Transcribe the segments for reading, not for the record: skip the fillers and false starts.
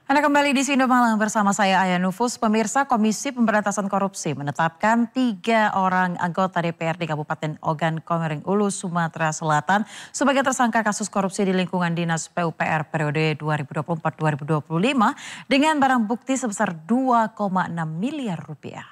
Anda kembali di Sindo Malang bersama saya Aya Nufus. Pemirsa, Komisi Pemberantasan Korupsi menetapkan 3 orang anggota DPRD Kabupaten Ogan Komering Ulu, Sumatera Selatan sebagai tersangka kasus korupsi di lingkungan Dinas PUPR periode 2024-2025 dengan barang bukti sebesar 2,6 miliar rupiah.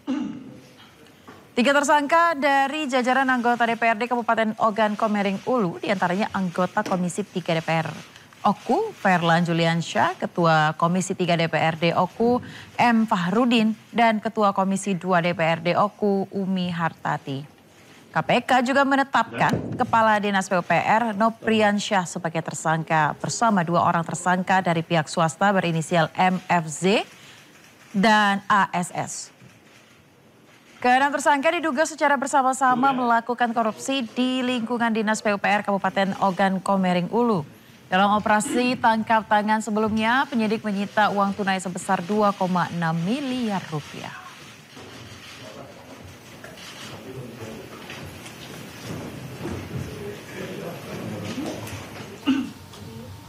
3 tersangka dari jajaran anggota DPRD Kabupaten Ogan Komering Ulu, diantaranya anggota Komisi 3 DPR Oku, Ferlan Juliansyah, Ketua Komisi 3 DPRD Oku, M. Fahrudin, dan Ketua Komisi 2 DPRD Oku, Umi Hartati. KPK juga menetapkan Kepala Dinas PUPR Nopriansyah sebagai tersangka bersama 2 orang tersangka dari pihak swasta berinisial MFZ dan ASS. Keenam tersangka diduga secara bersama-sama melakukan korupsi di lingkungan Dinas PUPR Kabupaten Ogan Komering Ulu. Dalam operasi tangkap tangan sebelumnya, penyidik menyita uang tunai sebesar 2,6 miliar rupiah.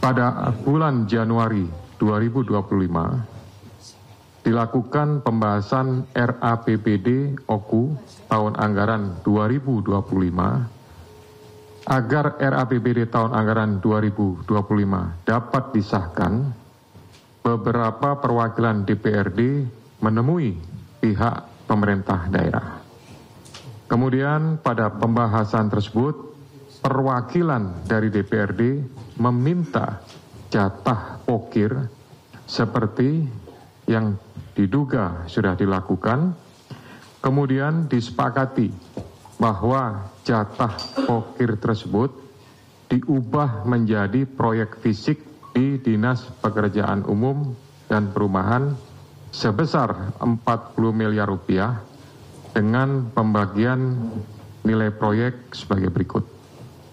Pada bulan Januari 2025, dilakukan pembahasan RAPBD Oku tahun anggaran 2025 agar RAPBD tahun anggaran 2025 dapat disahkan. Beberapa perwakilan DPRD menemui pihak pemerintah daerah. Kemudian pada pembahasan tersebut, perwakilan dari DPRD meminta jatah pokir seperti yang diduga sudah dilakukan. Kemudian disepakati bahwa jatah pokir tersebut diubah menjadi proyek fisik di Dinas Pekerjaan Umum dan Perumahan sebesar 40 miliar rupiah dengan pembagian nilai proyek sebagai berikut.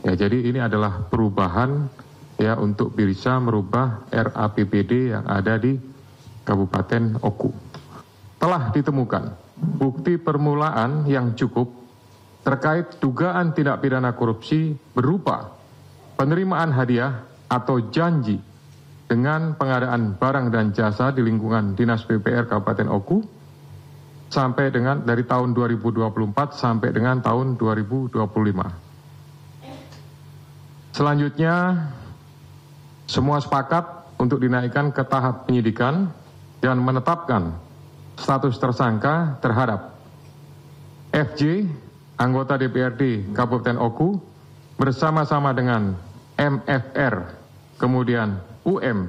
Ya, jadi ini adalah perubahan ya untuk bisa merubah RAPBD yang ada di Kabupaten Oku. Telah ditemukan bukti permulaan yang cukup terkait dugaan tindak pidana korupsi berupa penerimaan hadiah atau janji dengan pengadaan barang dan jasa di lingkungan Dinas PUPR Kabupaten Oku sampai dengan dari tahun 2024 sampai dengan tahun 2025. Selanjutnya, semua sepakat untuk dinaikkan ke tahap penyidikan dan menetapkan status tersangka terhadap FJ, anggota DPRD Kabupaten Oku, bersama-sama dengan MFR, kemudian UM,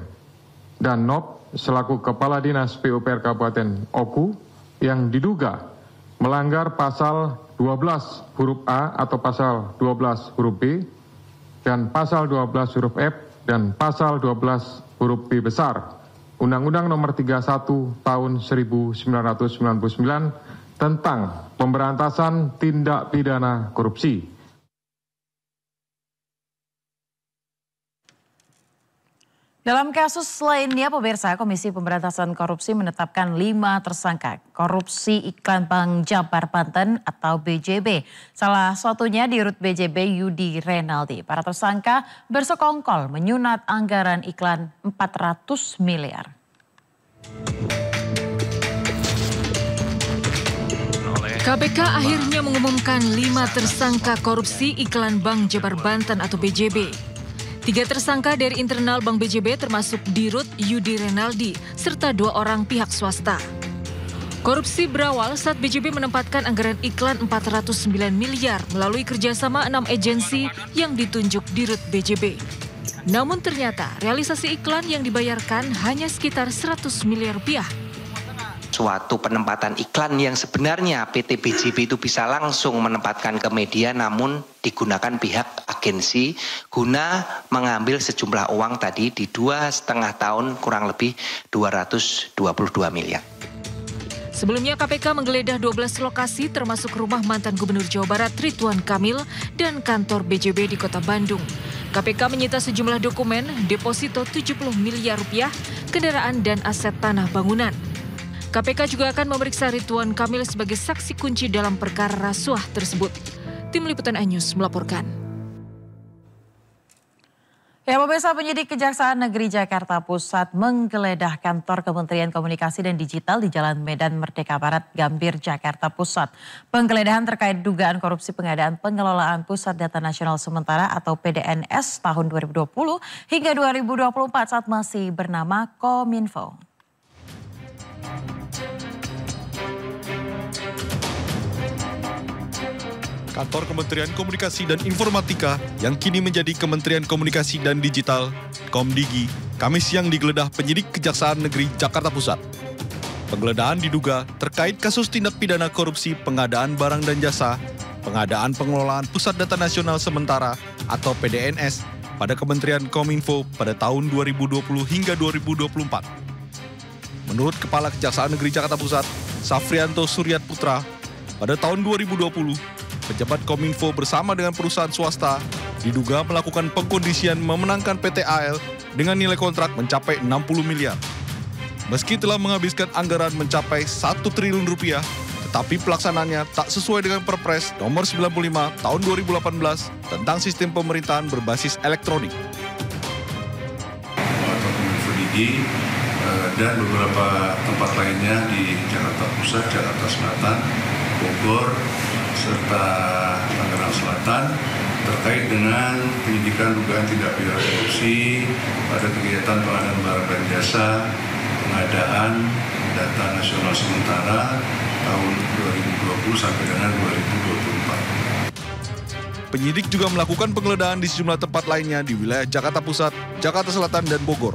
dan NOP selaku Kepala Dinas PUPR Kabupaten Oku yang diduga melanggar pasal 12 huruf A atau pasal 12 huruf B dan pasal 12 huruf F dan pasal 12 huruf B besar Undang-Undang Nomor 31 Tahun 1999 tentang pemberantasan tindak pidana korupsi. Dalam kasus lainnya, pemirsa, Komisi Pemberantasan Korupsi menetapkan 5 tersangka korupsi iklan Bank Jabar Banten atau BJB. Salah satunya di Rut BJB Yudi Renaldi. Para tersangka bersekongkol menyunat anggaran iklan 400 miliar. KPK akhirnya mengumumkan 5 tersangka korupsi iklan Bank Jabar Banten atau BJB. 3 tersangka dari internal Bank BJB termasuk Dirut Yudi Renaldi serta 2 orang pihak swasta. Korupsi berawal saat BJB menempatkan anggaran iklan 409 miliar melalui kerjasama 6 agensi yang ditunjuk Dirut BJB. Namun ternyata realisasi iklan yang dibayarkan hanya sekitar 100 miliar rupiah. Suatu penempatan iklan yang sebenarnya PT BJB itu bisa langsung menempatkan ke media, namun digunakan pihak agensi guna mengambil sejumlah uang tadi di 2,5 tahun kurang lebih 222 miliar. Sebelumnya KPK menggeledah 12 lokasi termasuk rumah mantan Gubernur Jawa Barat Ridwan Kamil dan kantor BJB di Kota Bandung. KPK menyita sejumlah dokumen, deposito 70 miliar rupiah, kendaraan dan aset tanah bangunan. KPK juga akan memeriksa Ridwan Kamil sebagai saksi kunci dalam perkara rasuah tersebut. Tim Liputan iNews melaporkan. Ya, pemirsa, penyidik Kejaksaan Negeri Jakarta Pusat menggeledah kantor Kementerian Komunikasi dan Digital di Jalan Medan Merdeka Barat, Gambir, Jakarta Pusat. Penggeledahan terkait dugaan korupsi pengadaan pengelolaan Pusat Data Nasional Sementara atau PDNS tahun 2020 hingga 2024 saat masih bernama Kominfo. Kantor Kementerian Komunikasi dan Informatika yang kini menjadi Kementerian Komunikasi dan Digital, Komdigi, Kamis siang digeledah penyidik Kejaksaan Negeri Jakarta Pusat. Penggeledahan diduga terkait kasus tindak pidana korupsi pengadaan barang dan jasa, pengadaan pengelolaan Pusat Data Nasional Sementara atau PDNS pada Kementerian Kominfo pada tahun 2020 hingga 2024. Menurut Kepala Kejaksaan Negeri Jakarta Pusat, Safrianto Suryat Putra, pada tahun 2020, pejabat Kominfo bersama dengan perusahaan swasta diduga melakukan pengkondisian memenangkan PT AL dengan nilai kontrak mencapai 60 miliar. Meski telah menghabiskan anggaran mencapai 1 triliun rupiah, tetapi pelaksananya tak sesuai dengan Perpres nomor 95 tahun 2018 tentang sistem pemerintahan berbasis elektronik. Kominfo Digi dan beberapa tempat lainnya di Jakarta Pusat, Jakarta Selatan, Bogor, serta Tangerang Selatan terkait dengan penyidikan dugaan tindak pidana korupsi pada kegiatan pengadaan barang dan jasa, pengadaan data nasional sementara tahun 2020 sampai dengan 2024. Penyidik juga melakukan penggeledahan di sejumlah tempat lainnya di wilayah Jakarta Pusat, Jakarta Selatan, dan Bogor.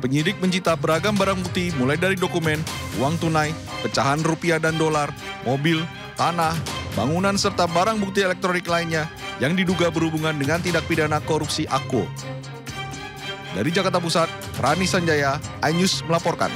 Penyidik mencita beragam barang bukti mulai dari dokumen, uang tunai, pecahan rupiah dan dolar, mobil, tanah, bangunan serta barang bukti elektronik lainnya yang diduga berhubungan dengan tindak pidana korupsi AKO. Dari Jakarta Pusat, Rani Sanjaya, iNews melaporkan.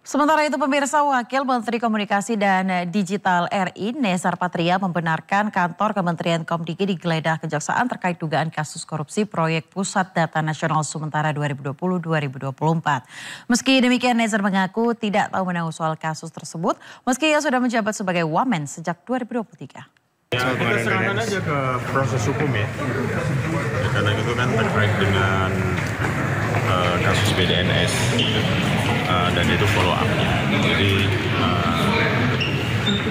Sementara itu, pemirsa, Wakil Menteri Komunikasi dan Digital RI Nezar Patria membenarkan kantor Kementerian Komdigi digeledah Kejaksaan terkait dugaan kasus korupsi proyek Pusat Data Nasional Sementara 2020-2024. Meski demikian, Nezar mengaku tidak tahu menau soal kasus tersebut meski ia sudah menjabat sebagai Wamen sejak 2023. Ya, kita serahkan aja ke proses hukum ya karena itu kan terkait dengan kasus BDNS dan itu follow up. Jadi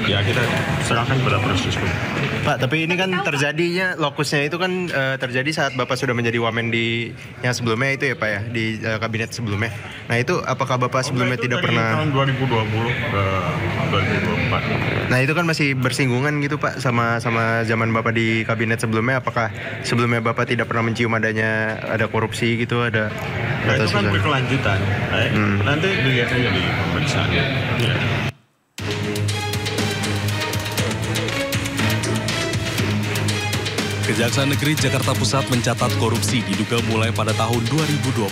ya kita serahkan pada proses hukum. Pak, tapi ini kan terjadinya lokusnya itu kan terjadi saat Bapak sudah menjadi Wamen di yang sebelumnya itu ya Pak ya, di kabinet sebelumnya. Nah itu apakah Bapak sebelumnya tidak pernah tahun 2020 ke 2024. Nah itu kan masih bersinggungan gitu Pak sama zaman Bapak di kabinet sebelumnya. Apakah sebelumnya Bapak tidak pernah mencium adanya ada korupsi gitu, ada nah, itu kan berkelanjutan. Nanti dilihat aja di pemeriksaan. Ya. Kejaksaan Negeri Jakarta Pusat mencatat korupsi diduga mulai pada tahun 2020.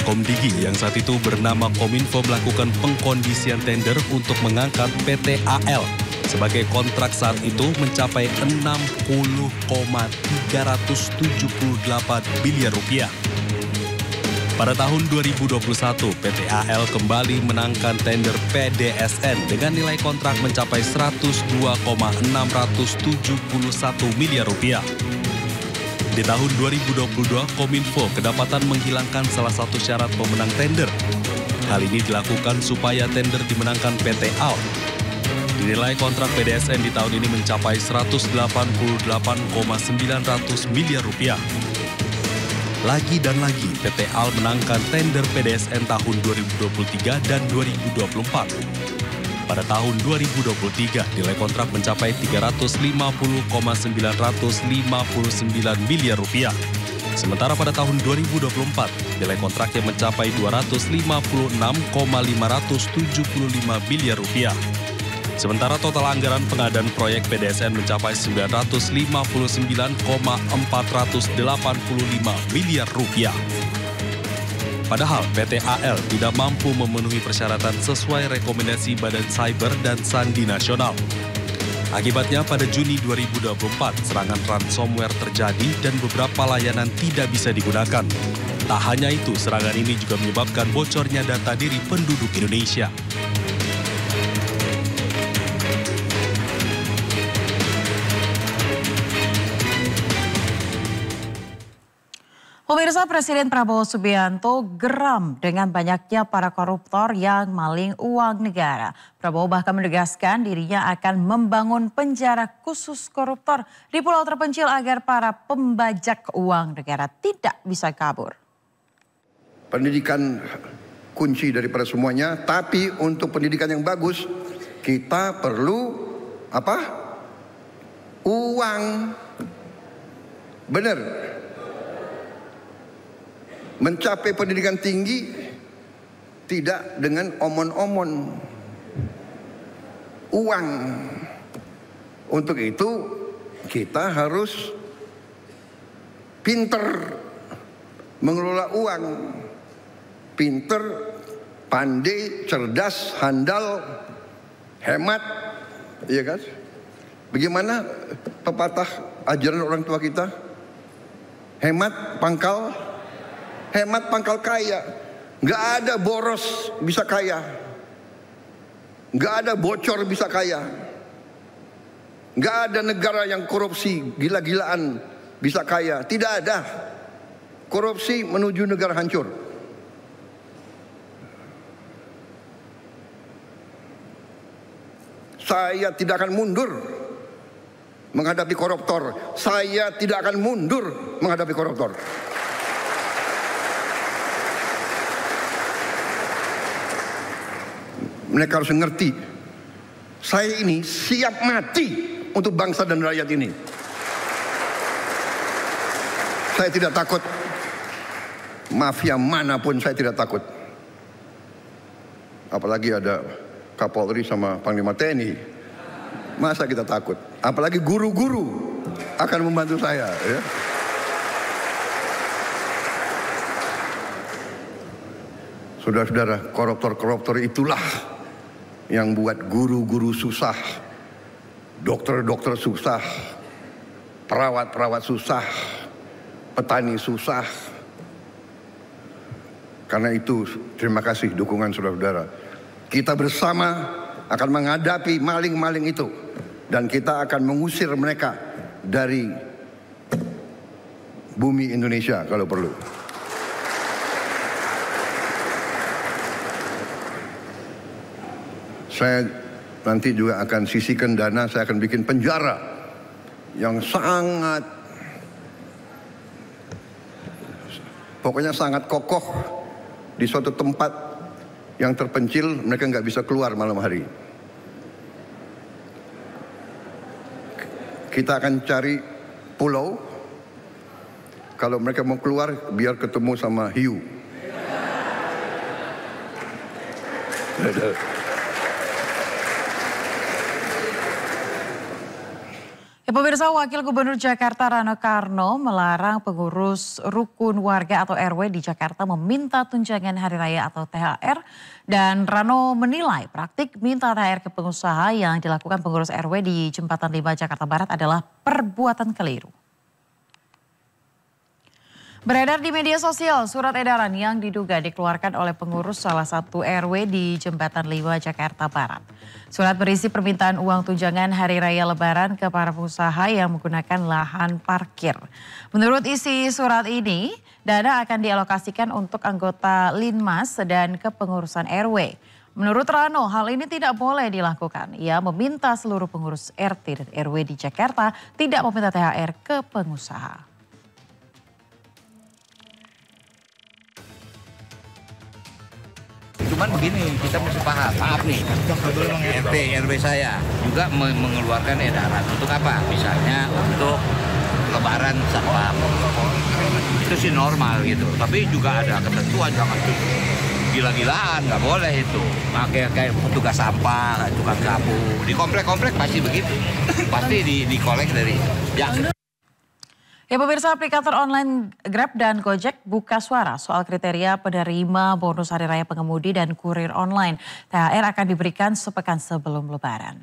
Komdigi yang saat itu bernama Kominfo melakukan pengkondisian tender untuk mengangkat PT AL sebagai kontrak saat itu mencapai 60,378 miliar rupiah. Pada tahun 2021, PT AL kembali menangkan tender PDSN dengan nilai kontrak mencapai 102,671 miliar rupiah. Di tahun 2022, Kominfo kedapatan menghilangkan salah satu syarat pemenang tender. Hal ini dilakukan supaya tender dimenangkan PT AL. Nilai kontrak PDSN di tahun ini mencapai 188,900 miliar rupiah. Lagi dan lagi, PT AL menangkan tender PDSN tahun 2023 dan 2024. Pada tahun 2023, nilai kontrak mencapai 350,959 miliar rupiah. Sementara pada tahun 2024, nilai kontraknya mencapai 256,575 miliar rupiah. Sementara total anggaran pengadaan proyek PDSN mencapai 959,485 miliar rupiah. Padahal PT AL tidak mampu memenuhi persyaratan sesuai rekomendasi Badan Cyber dan Sandi Nasional. Akibatnya pada Juni 2024, serangan ransomware terjadi dan beberapa layanan tidak bisa digunakan. Tak hanya itu, serangan ini juga menyebabkan bocornya data diri penduduk Indonesia. Pemirsa, Presiden Prabowo Subianto geram dengan banyaknya para koruptor yang maling uang negara. Prabowo bahkan menegaskan dirinya akan membangun penjara khusus koruptor di pulau terpencil agar para pembajak uang negara tidak bisa kabur. Pendidikan kunci daripada semuanya, tapi untuk pendidikan yang bagus kita perlu apa? Uang. Benar. Mencapai pendidikan tinggi tidak dengan omon-omon. Uang. Untuk itu kita harus pinter mengelola uang. Pinter, pandai, cerdas, handal, hemat. Iya kan? Bagaimana pepatah ajaran orang tua kita? Hemat pangkal kaya. Nggak ada boros bisa kaya. Nggak ada bocor bisa kaya. Nggak ada negara yang korupsi gila-gilaan bisa kaya. Tidak ada. Korupsi menuju negara hancur. Saya tidak akan mundur menghadapi koruptor. Saya tidak akan mundur menghadapi koruptor. Mereka harus mengerti, saya ini siap mati untuk bangsa dan rakyat ini. Saya tidak takut. Mafia manapun saya tidak takut. Apalagi ada Kapolri sama Panglima TNI. Masa kita takut? Apalagi guru-guru akan membantu saya. Ya. Saudara-saudara, koruptor-koruptor itulah yang buat guru-guru susah, dokter-dokter susah, perawat-perawat susah, petani susah. Karena itu, terima kasih dukungan saudara-saudara. Kita bersama akan menghadapi maling-maling itu. Dan kita akan mengusir mereka dari bumi Indonesia kalau perlu. Saya nanti juga akan sisihkan dana, saya akan bikin penjara yang pokoknya sangat kokoh di suatu tempat yang terpencil, mereka nggak bisa keluar malam hari. Kita akan cari pulau, kalau mereka mau keluar biar ketemu sama hiu. Pemirsa, Wakil Gubernur Jakarta Rano Karno melarang pengurus rukun warga atau RW di Jakarta meminta tunjangan hari raya atau THR. Dan Rano menilai praktik minta THR ke pengusaha yang dilakukan pengurus RW di Jembatan 5 Jakarta Barat adalah perbuatan keliru. Beredar di media sosial surat edaran yang diduga dikeluarkan oleh pengurus salah satu RW di Jembatan 5 Jakarta Barat. Surat berisi permintaan uang tunjangan hari raya Lebaran ke para pengusaha yang menggunakan lahan parkir. Menurut isi surat ini, dana akan dialokasikan untuk anggota Linmas dan kepengurusan RW. Menurut Rano, hal ini tidak boleh dilakukan. Ia meminta seluruh pengurus RT dan RW di Jakarta tidak meminta THR ke pengusaha. Cuman begini, kita mesti paham, maaf nih, RT, RW saya juga mengeluarkan edaran. Untuk apa? Misalnya untuk lebaran sampah. Itu sih normal gitu. Tapi juga ada ketentuan, jangan gila-gilaan, nggak boleh itu. Kayak petugas sampah, tukang sapu. Di komplek-komplek pasti begitu. Pasti dikolek dari Ya pemirsa, aplikator online Grab dan Gojek buka suara soal kriteria penerima bonus hari raya pengemudi dan kurir online. THR akan diberikan sepekan sebelum Lebaran.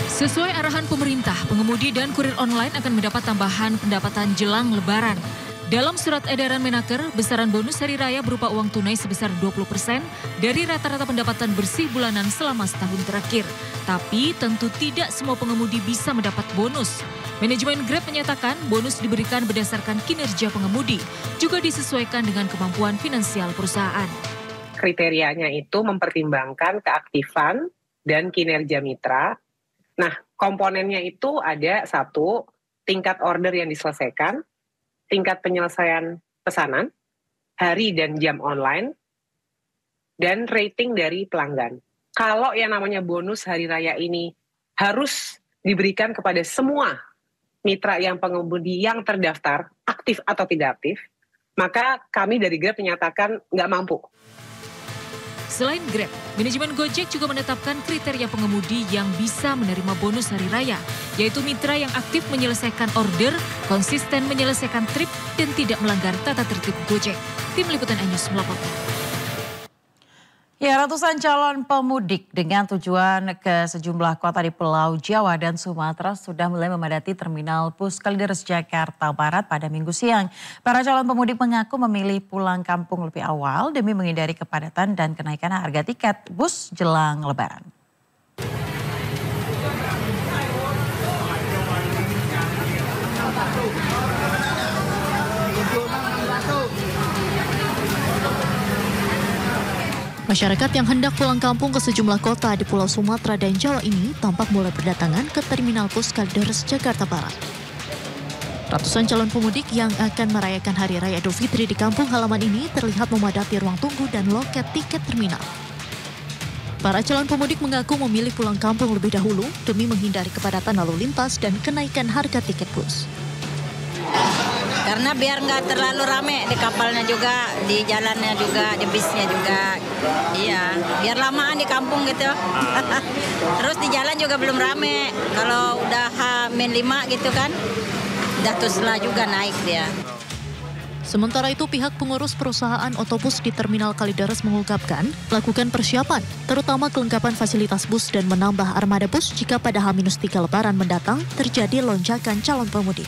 Sesuai arahan pemerintah, pengemudi dan kurir online akan mendapat tambahan pendapatan jelang Lebaran. Dalam surat edaran Menaker, besaran bonus hari raya berupa uang tunai sebesar 20% dari rata-rata pendapatan bersih bulanan selama setahun terakhir. Tapi tentu tidak semua pengemudi bisa mendapat bonus. Manajemen Grab menyatakan bonus diberikan berdasarkan kinerja pengemudi, juga disesuaikan dengan kemampuan finansial perusahaan. Kriterianya itu mempertimbangkan keaktifan dan kinerja mitra. Nah, komponennya itu ada 1, tingkat order yang diselesaikan, tingkat penyelesaian pesanan, hari dan jam online, dan rating dari pelanggan. Kalau yang namanya bonus hari raya ini harus diberikan kepada semua mitra yang pengemudi yang terdaftar, aktif atau tidak aktif, maka kami dari Grab menyatakan nggak mampu. Selain Grab, manajemen Gojek juga menetapkan kriteria pengemudi yang bisa menerima bonus hari raya, yaitu mitra yang aktif menyelesaikan order, konsisten menyelesaikan trip, dan tidak melanggar tata tertib Gojek. Tim Liputan iNews melaporkan. Ya, ratusan calon pemudik dengan tujuan ke sejumlah kota di Pulau Jawa dan Sumatera sudah mulai memadati Terminal Bus Kalideres Jakarta Barat pada Minggu siang. Para calon pemudik mengaku memilih pulang kampung lebih awal demi menghindari kepadatan dan kenaikan harga tiket bus jelang Lebaran. Masyarakat yang hendak pulang kampung ke sejumlah kota di Pulau Sumatera dan Jawa ini tampak mulai berdatangan ke Terminal Bus Kalideres Jakarta Barat. Ratusan calon pemudik yang akan merayakan Hari Raya Idul Fitri di kampung halaman ini terlihat memadati ruang tunggu dan loket tiket terminal. Para calon pemudik mengaku memilih pulang kampung lebih dahulu demi menghindari kepadatan lalu lintas dan kenaikan harga tiket bus. Karena biar nggak terlalu rame di kapalnya juga, di jalannya juga, di bisnya juga. Iya, biar lamaan di kampung gitu. Terus di jalan juga belum rame. Kalau udah H-5 gitu kan, udah tusla juga naik dia. Sementara itu pihak pengurus perusahaan otobus di Terminal Kalideres mengungkapkan melakukan persiapan, terutama kelengkapan fasilitas bus dan menambah armada bus jika pada H-3 Lebaran mendatang terjadi lonjakan calon pemudik.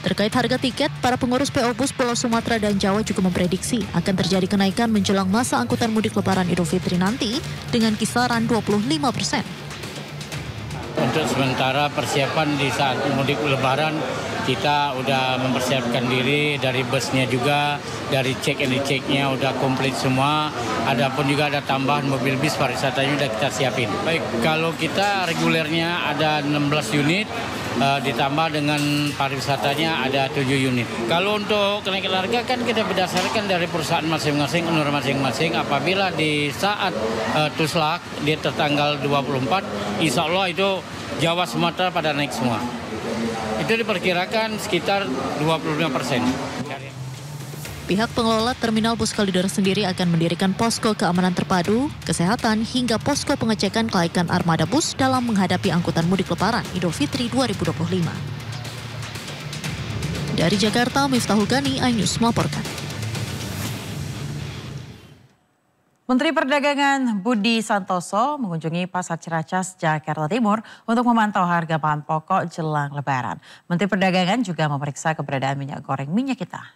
Terkait harga tiket, para pengurus PO Bus Pulau Sumatera dan Jawa juga memprediksi akan terjadi kenaikan menjelang masa angkutan mudik Lebaran Idul Fitri nanti dengan kisaran 25%. Untuk sementara persiapan di saat mudik Lebaran, kita udah mempersiapkan diri dari busnya juga, dari check and rechecknya udah komplit semua. Adapun juga ada tambahan mobil bis pariwisatanya udah kita siapin. Baik, kalau kita regulernya ada 16 unit, ditambah dengan pariwisatanya ada 7 unit. Kalau untuk kenaikan harga kan kita berdasarkan dari perusahaan masing-masing, owner masing-masing. Apabila di saat tuslak di tertanggal 24, insya Allah itu Jawa Sumatera pada naik semua. Itu diperkirakan sekitar 25%. Pihak pengelola Terminal Bus Kalideres sendiri akan mendirikan posko keamanan terpadu, kesehatan, hingga posko pengecekan kelaikan armada bus dalam menghadapi angkutan mudik Lebaran Idul Fitri 2025. Dari Jakarta, Miftahul Gani, iNews melaporkan. Menteri Perdagangan Budi Santoso mengunjungi Pasar Ciracas, Jakarta Timur untuk memantau harga bahan pokok jelang Lebaran. Menteri Perdagangan juga memeriksa keberadaan minyak goreng minyak kita.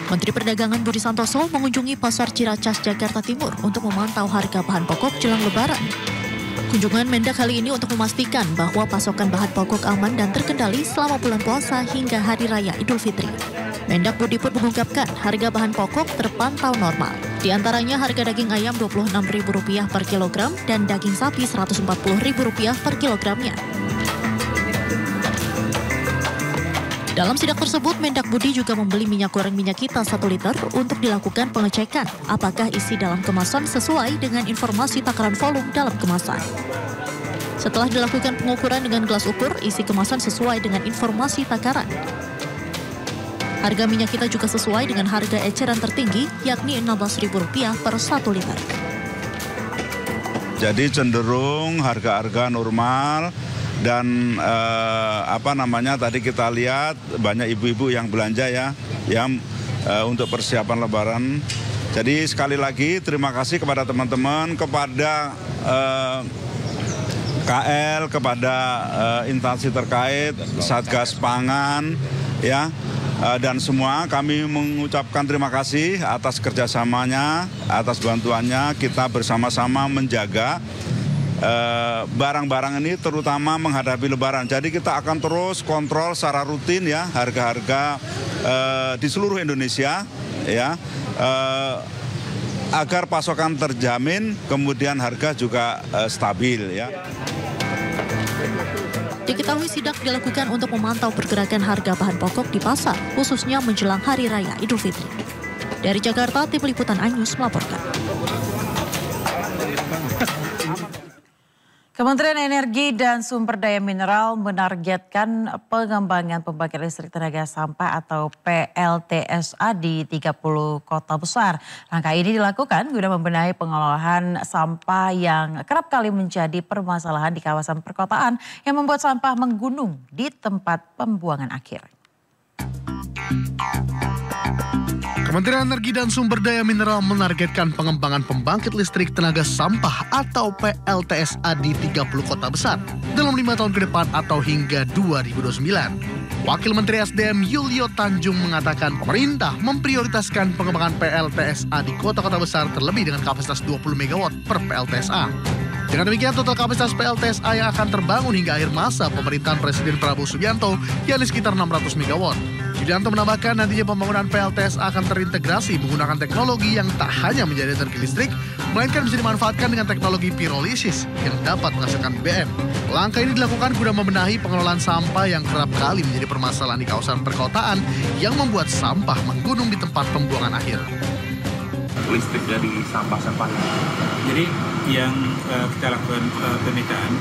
Menteri Perdagangan Budi Santoso mengunjungi Pasar Ciracas, Jakarta Timur untuk memantau harga bahan pokok jelang Lebaran. Kunjungan Mendak kali ini untuk memastikan bahwa pasokan bahan pokok aman dan terkendali selama bulan puasa hingga Hari Raya Idul Fitri. Mendak Budi pun mengungkapkan harga bahan pokok terpantau normal. Di antaranya harga daging ayam Rp26.000 per kilogram dan daging sapi Rp140.000 per kilogramnya. Dalam sidak tersebut, Mendak Budi juga membeli minyak goreng minyak kita 1 liter untuk dilakukan pengecekan apakah isi dalam kemasan sesuai dengan informasi takaran volume dalam kemasan. Setelah dilakukan pengukuran dengan gelas ukur, isi kemasan sesuai dengan informasi takaran. Harga minyak kita juga sesuai dengan harga eceran tertinggi, yakni Rp16.000 per 1 liter. Jadi cenderung harga-harga normal. Dan tadi kita lihat banyak ibu-ibu yang belanja untuk persiapan Lebaran. Jadi sekali lagi terima kasih kepada teman-teman, kepada KL, kepada instansi terkait, Satgas Pangan, ya, dan semua kami mengucapkan terima kasih atas kerjasamanya, atas bantuannya. Kita bersama-sama menjaga barang-barang ini, terutama menghadapi Lebaran. Jadi kita akan terus kontrol secara rutin ya harga-harga di seluruh Indonesia, ya. Agar pasokan terjamin, kemudian harga juga stabil, ya. Diketahui sidak dilakukan untuk memantau pergerakan harga bahan pokok di pasar, khususnya menjelang Hari Raya Idul Fitri. Dari Jakarta, Tim Liputan iNews melaporkan. Kementerian Energi dan Sumber Daya Mineral menargetkan pengembangan pembangkit listrik tenaga sampah atau PLTSA di 30 kota besar. Langkah ini dilakukan guna membenahi pengelolaan sampah yang kerap kali menjadi permasalahan di kawasan perkotaan yang membuat sampah menggunung di tempat pembuangan akhir. Kementerian Energi dan Sumber Daya Mineral menargetkan pengembangan pembangkit listrik tenaga sampah atau PLTSA di 30 kota besar dalam 5 tahun ke depan atau hingga 2029. Wakil Menteri SDM Yulio Tanjung mengatakan pemerintah memprioritaskan pengembangan PLTSA di kota-kota besar terlebih dengan kapasitas 20 MW per PLTSA. Dengan demikian total kapasitas PLTSA yang akan terbangun hingga akhir masa pemerintahan Presiden Prabowo Subianto yakni sekitar 600 MW. Yulianto menambahkan nantinya pembangunan PLTSA akan terintegrasi menggunakan teknologi yang tak hanya menjadi energi listrik, melainkan bisa dimanfaatkan dengan teknologi pirolisis yang dapat menghasilkan BBM. Langkah ini dilakukan guna membenahi pengelolaan sampah yang kerap kali menjadi permasalahan di kawasan perkotaan yang membuat sampah menggunung di tempat pembuangan akhir. Listrik dari sampah-sampah. Jadi yang kita lakukan pemetaan,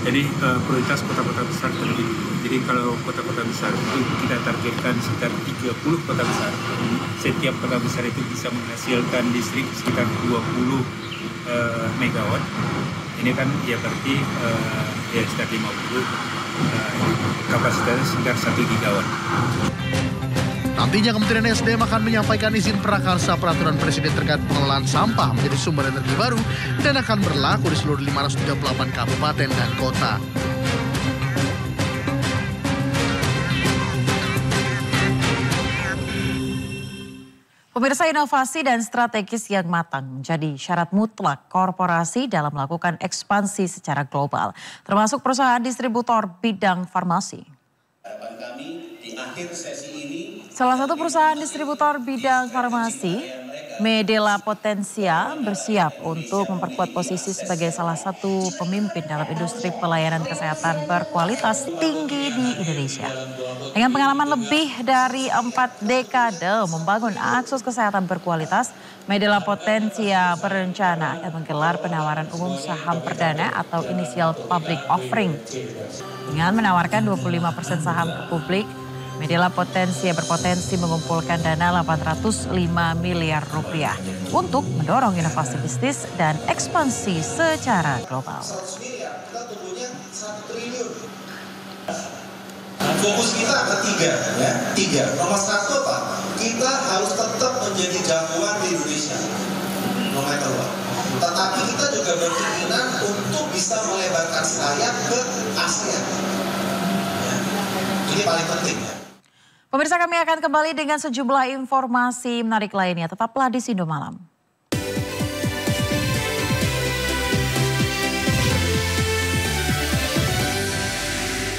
jadi prioritas kota-kota besar terlebih dulu. Jadi kalau kota-kota besar itu kita targetkan sekitar 30 kota besar. Setiap kota besar itu bisa menghasilkan listrik sekitar 20 megawatt. Ini kan ya berarti ya sekitar 50, kapasitasnya sekitar 1 gigawatt. Nantinya Kementerian SDM akan menyampaikan izin prakarsa peraturan Presiden terkait pengelolaan sampah menjadi sumber energi baru dan akan berlaku di seluruh 538 kabupaten dan kota. Pemirsa, inovasi dan strategis yang matang menjadi syarat mutlak korporasi dalam melakukan ekspansi secara global, termasuk perusahaan distributor bidang farmasi. Salah satu perusahaan distributor bidang farmasi, Medela Potensia, bersiap untuk memperkuat posisi sebagai salah satu pemimpin dalam industri pelayanan kesehatan berkualitas tinggi di Indonesia. Dengan pengalaman lebih dari 4 dekade membangun akses kesehatan berkualitas, Medela Potensia berencana akan menggelar penawaran umum saham perdana atau initial public offering. Dengan menawarkan 25% saham ke publik, Medela Potensia berpotensi mengumpulkan dana 805 miliar rupiah untuk mendorong inovasi bisnis dan ekspansi secara global. Fokus kita ada tiga. Nomor 1 apa? Kita harus tetap menjadi jagoan di Indonesia, no matter what. Tetapi kita juga berkeinginan untuk bisa melebarkan sayap ke ASEAN. Ini paling penting. Pemirsa, kami akan kembali dengan sejumlah informasi menarik lainnya. Tetaplah di Sindo Malam.